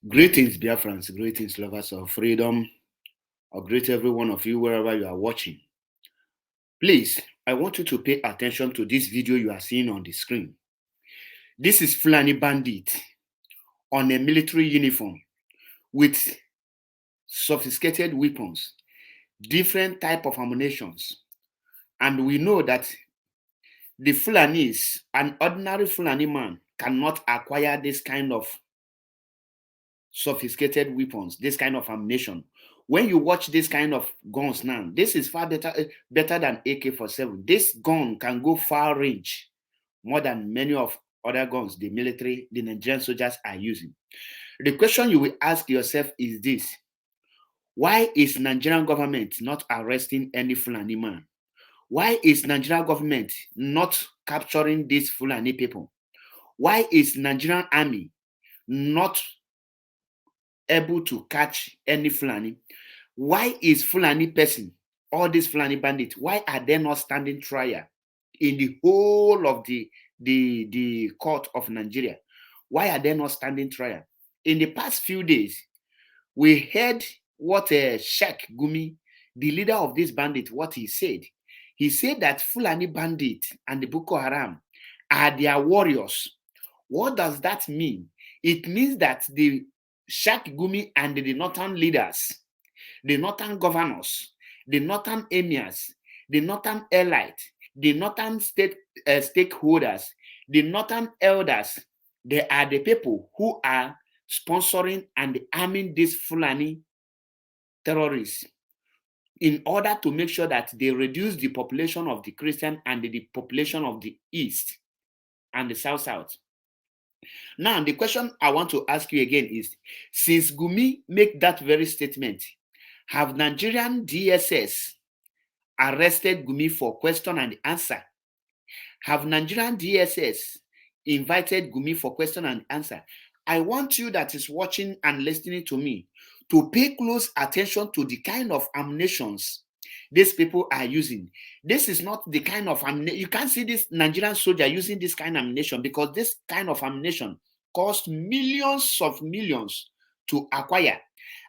Greetings, Biafrans, greetings, lovers of freedom. I greet every one of you wherever you are watching. Please, I want you to pay attention to this video you are seeing on the screen. This is Fulani bandit on a military uniform with sophisticated weapons, different type of ammunitions. And we know that the Fulanis, an ordinary Fulani man, cannot acquire this kind of sophisticated weapons, this kind of ammunition. When you watch this kind of guns now, this is far better than AK-47. This gun can go far range, more than many of other guns the military, the Nigerian soldiers are using. The question you will ask yourself is this: why is Nigerian government not arresting any Fulani man? Why is Nigerian government not capturing these Fulani people? Why is Nigerian army not able to catch any Fulani? Why is Fulani person, all these Fulani bandits, why are they not standing trial in the whole of the court of Nigeria? Why are they not standing trial? In the past few days, we heard what Sheikh Gumi, the leader of this bandit, what he said. He said that Fulani bandit and the Boko Haram are their warriors. What does that mean? It means that the Sheikh Gumi and the northern leaders, the northern governors, the northern emirs, the northern elite, the northern state stakeholders, the northern elders, they are the people who are sponsoring and arming these Fulani terrorists in order to make sure that they reduce the population of the Christian and the population of the East and the South. Now, the question I want to ask you again is, since Gumi make that very statement, have Nigerian DSS arrested Gumi for question and answer? Have Nigerian DSS invited Gumi for question and answer? I want you that is watching and listening to me to pay close attention to the kind of ammunitions these people are using. This is not the kind of ammunition. You can't see this Nigerian soldier using this kind of ammunition, because this kind of ammunition costs millions of millions to acquire.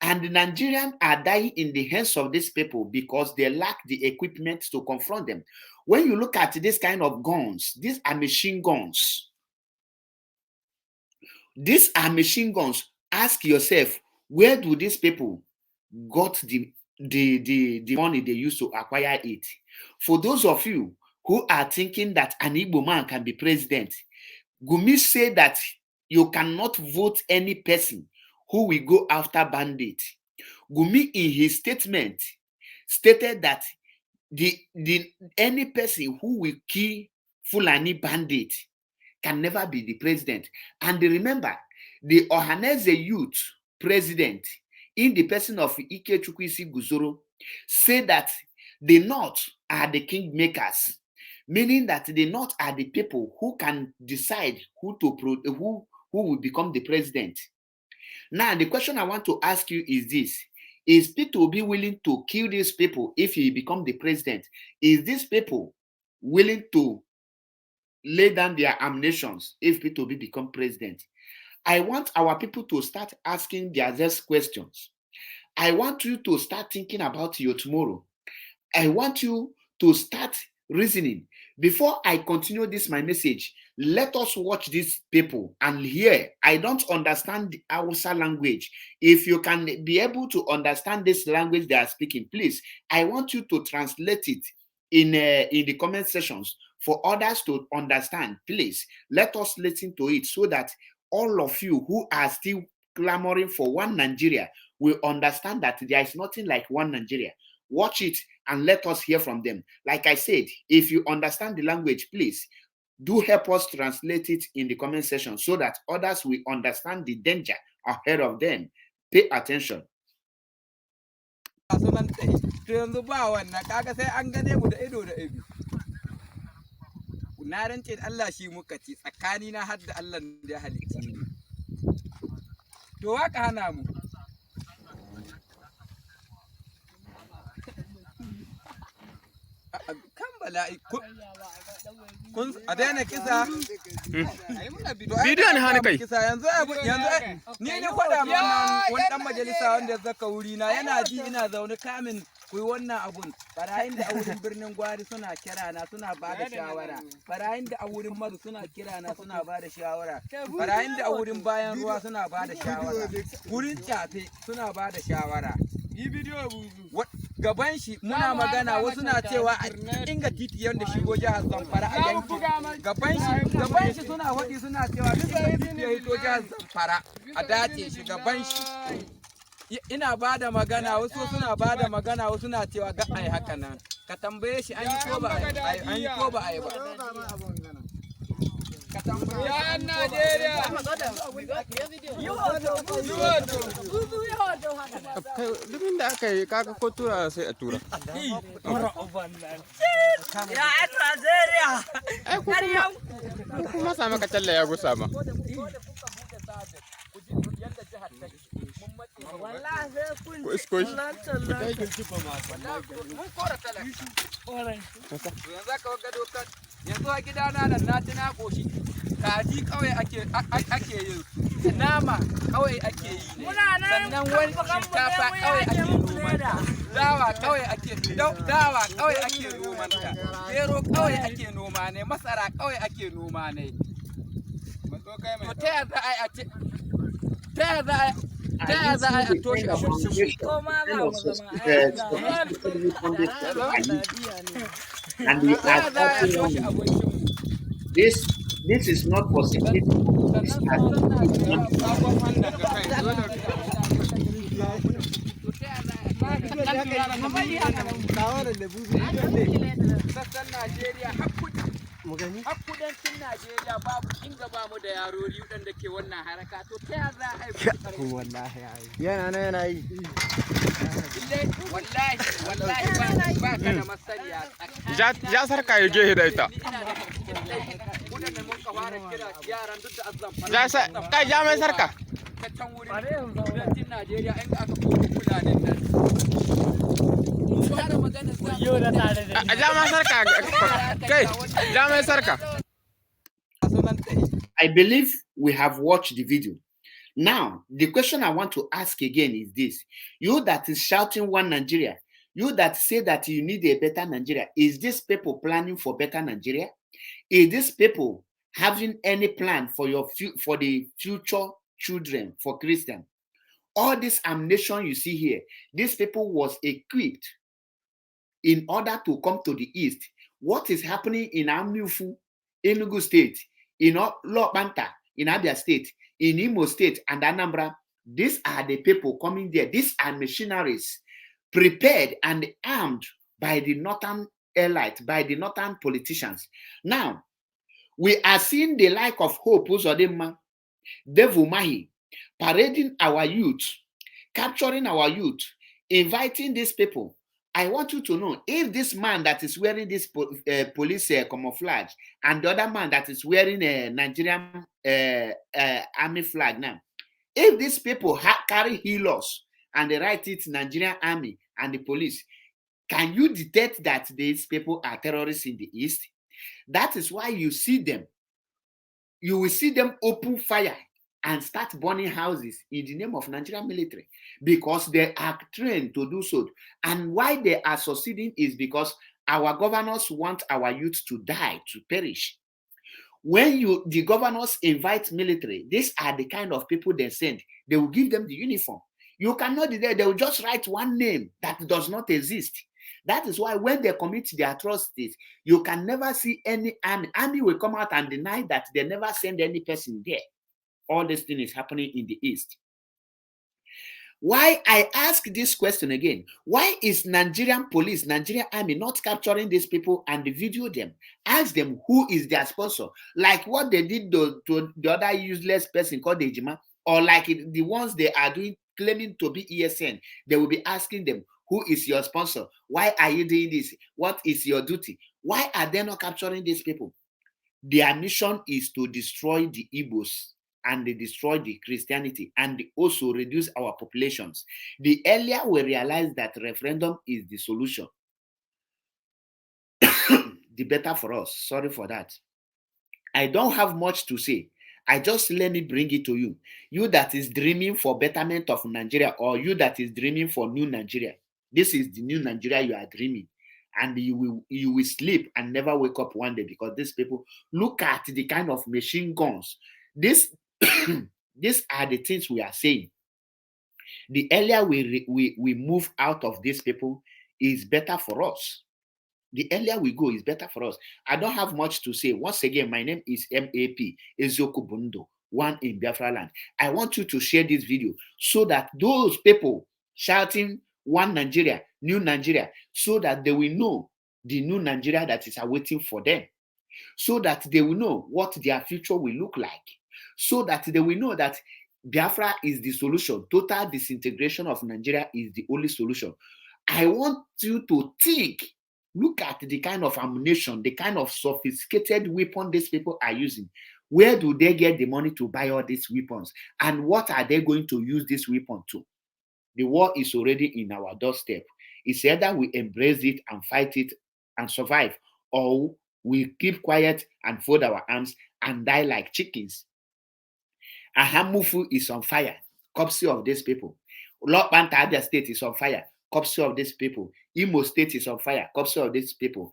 And the Nigerians are dying in the hands of these people because they lack the equipment to confront them. When you look at this kind of guns, these are machine guns. These are machine guns. Ask yourself, where do these people got the money they used to acquire it? For those of you who are thinking that an Igbo man can be president, Gumi said that you cannot vote any person who will go after bandit. Gumi in his statement stated that any person who will kill Fulani bandit can never be the president. And remember, the Ohaneze youth president, in the person of Ike Chukwisi Guzoro, said that the North are the kingmakers, meaning that the North are the people who can decide who will become the president. Now, the question I want to ask you is this: is Peter Obi willing to kill these people if he become the president? Is these people willing to lay down their ammunitions if Peter Obi become president? I want our people to start asking these questions. I want you to start thinking about your tomorrow. I want you to start reasoning. Before I continue this, my message, let us watch these people and hear. I don't understand the Hausa language. If you can be able to understand this language they are speaking, please, I want you to translate it in the comment sections for others to understand. Please, let us listen to it so that all of you who are still clamoring for one Nigeria will understand that there is nothing like one Nigeria. Watch it and let us hear from them. Like I said, if you understand the language, please do help us translate it in the comment section so that others will understand the danger ahead of them. Pay attention. Na rance da Allah shi muka ci, tsakani na har da Allah da ya halicci ni. To waka hana mu. Kan ba kun a daina kisa bidiyo ne hannu kai kisa yanzu ni ne faɗa ma wani ɗan majalisa wanda ya zaka wuri na yana ji ina zaune kamin ku yi wannan abun barayin da a wurin birnin gwari suna kira na suna ba da shawara barayin da a wurin maru suna kira na suna ba da shawara barayin da a wurin bayan ruwa suna ba da shawara wurin cafe suna ba da shawara gaban shi muna magana wasu na cewa a inga titi yanda shigo jihar Zamfara a yanki gaban shi suna faɗi suna cewa duk da titi ya hito jihar Zamfara a dace shi gaban shi ina ba da magana wasu suna ba da magana wasu na cewa ga ai haka nan ka tambaye shi an yi ko ba a yi ba ka tambaye ya Najeriya duk inda aka yi kaka ko tura sai a tura ya Najeriya ai kuma sama ka talla ya gusa ma wallahi sai kun ko isko shi mun kora talaka yanzu ka ga dokar yanzu a gidana nan na tuna koshi kaji kawai ake yin nama kawai ake yi ne sannan wani shinkafa kawai ake nomanta dawa kawai ake nomanta gero kawai ake noma ne masara kawai ake noma ne to ta yaya za a ce ta yaya za a toshe abin ko ma za mu zama and we are talking on this is not for security. This kudancin Najeriya babu inda ba mu da yarori waɗanda ke wannan haraka to ta yaya za a yi wallahi yana yi wallahi ba ka da masaniya ja sarka ya gehe da ita waɗanda mun ka fara kira yaran duk da azzam kai ja mai sarka ta can wurin kudancin Najeriya inda aka koma fulanin nan fara magana a ja mai sarka kai ja mai sarka I believe we have watched the video. Now, the question I want to ask again is this. You that is shouting one Nigeria, you that say that you need a better Nigeria, is this people planning for better Nigeria? Is this people having any plan for for the future children, for Christian? All this ammunition you see here, these people was equipped in order to come to the east. What is happening in Amniufu, Enugu State, in Lokbanta, in Abia State, in Imo State, and Anambra, these are the people coming there. These are machineries prepared and armed by the northern elite, by the northern politicians. Now, we are seeing the like of Hope Uzodinma, Devu Mahi, parading our youth, capturing our youth, inviting these people. I want you to know, if this man that is wearing this police camouflage and the other man that is wearing a Nigerian army flag now, if these people carry healers and they write it Nigerian army and the police, can you detect that these people are terrorists in the east? That is why you see them. You will see them open fire and start burning houses in the name of Nigerian military because they are trained to do so. And why they are succeeding is because our governors want our youth to die, to perish. When the governors invite military, these are the kind of people they send. They will give them the uniform. You cannot be there. They will just write one name that does not exist. That is why when they commit the atrocities, you can never see any army. Army will come out and deny that they never send any person there. All this thing is happening in the east. Why I ask this question again? Why is Nigerian police, Nigerian army not capturing these people and video them? Ask them who is their sponsor, like what they did to the other useless person called Ejima, or like the ones they are doing claiming to be ESN. They will be asking them, who is your sponsor? Why are you doing this? What is your duty? Why are they not capturing these people? Their mission is to destroy the Igbos and they destroy the Christianity and also reduce our populations. The earlier we realize that referendum is the solution, the better for us. Sorry for that. I don't have much to say. I just let me bring it to you. You that is dreaming for betterment of Nigeria, or you that is dreaming for new Nigeria. This is the new Nigeria you are dreaming. And you will sleep and never wake up one day, because these people, look at the kind of machine guns. This these are the things we are saying. The earlier we move out of these people is better for us. The earlier we go is better for us. I don't have much to say. Once again, my name is MAP Ezioku Bundo, one in Biafra land. I want you to share this video so that those people shouting one Nigeria, new Nigeria, so that they will know the new Nigeria that is awaiting for them, so that they will know what their future will look like, so that they will know that Biafra is the solution. Total disintegration of Nigeria is the only solution. I want you to think. Look at the kind of ammunition, the kind of sophisticated weapon these people are using. Where do they get the money to buy all these weapons? And what are they going to use this weapon to? The war is already in our doorstep. It's either we embrace it and fight it and survive, or we keep quiet and fold our arms and die like chickens. Ahamufu is on fire, courtesy of these people. Lord Panta State is on fire, courtesy of these people. Imo State is on fire, courtesy of these people.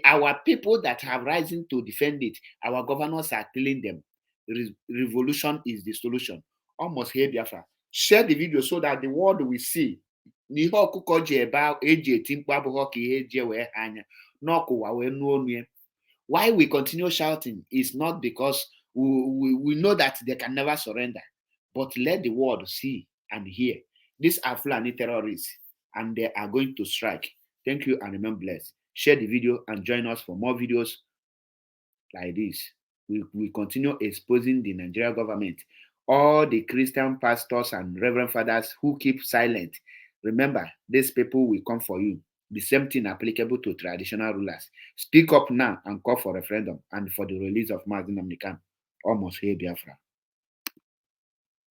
Our people that have risen to defend it, our governors are killing them. Revolution is the solution. Almost here, Biafra. Share the video so that the world will see. Why we continue shouting is not because we know that they can never surrender, but let the world see and hear. These are Fulani terrorists, and they are going to strike. Thank you and remain blessed. Share the video and join us for more videos like this. We continue exposing the Nigerian government, all the Christian pastors and reverend fathers who keep silent. Remember, these people will come for you. The same thing applicable to traditional rulers. Speak up now and call for referendum and for the release of Mazi Nnamdi Kanu. Almost here, Biafra.